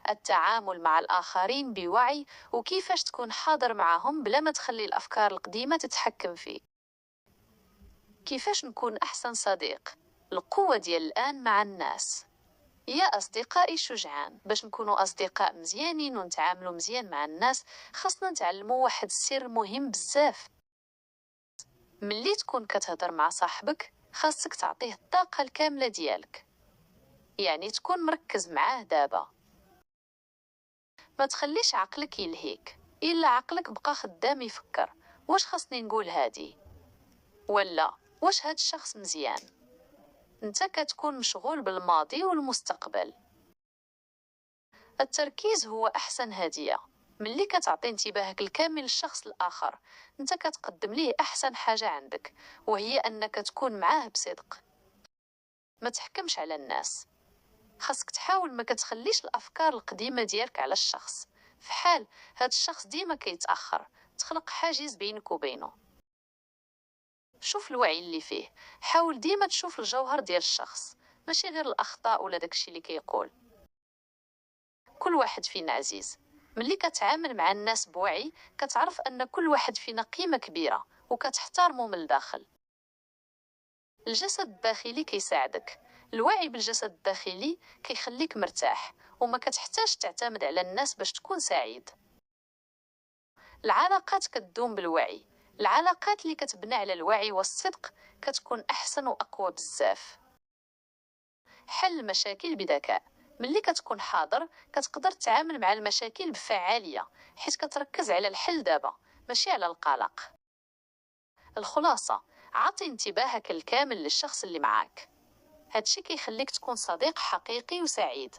التعامل مع الآخرين بوعي وكيفاش تكون حاضر معهم بلا ما تخلي الأفكار القديمة تتحكم فيك. كيفاش نكون أحسن صديق؟ القوة ديال الآن مع الناس. يا أصدقائي الشجعان، باش نكونوا أصدقاء مزيانين ونتعاملوا مزيان مع الناس خاصنا نتعلموا واحد السر مهم بزاف. ملي تكون كتهضر مع صاحبك خاصك تعطيه الطاقة الكاملة ديالك، يعني تكون مركز معاه دابا، ما تخليش عقلك يلهيك. إلا عقلك بقى خدام يفكر واش خاصني نقول هادي ولا واش هاد الشخص مزيان، انت كتكون مشغول بالماضي والمستقبل. التركيز هو أحسن هدية. ملي كتعطي انتباهك الكامل للشخص الآخر انت كتقدم ليه أحسن حاجة عندك، وهي أنك تكون معاه بصدق. ما تحكمش على الناس، خاصك تحاول ما كتخليش الأفكار القديمة ديالك على الشخص. في حال هاد الشخص ديما كيتأخر تخلق حاجز بينك وبينه. شوف الوعي اللي فيه، حاول ديما تشوف الجوهر ديال الشخص ماشي غير الأخطاء ولا داكشي اللي كيقول. كل واحد فينا عزيز. ملي كتعامل مع الناس بوعي كتعرف أن كل واحد فينا قيمة كبيرة وكتحترمه من الداخل. الجسد الداخلي كيساعدك. الوعي بالجسد الداخلي كيخليك مرتاح وما كتحتاج تعتمد على الناس باش تكون سعيد. العلاقات كتدوم بالوعي. العلاقات اللي كتبنى على الوعي والصدق كتكون أحسن وأقوى بزاف. حل المشاكل بذكاء. ملي كتكون حاضر كتقدر تتعامل مع المشاكل بفعالية، حيت كتركز على الحل دابا ماشي على القلق. الخلاصة، عطي انتباهك الكامل للشخص اللي معاك. هادشي كيخليك تكون صديق حقيقي وسعيد.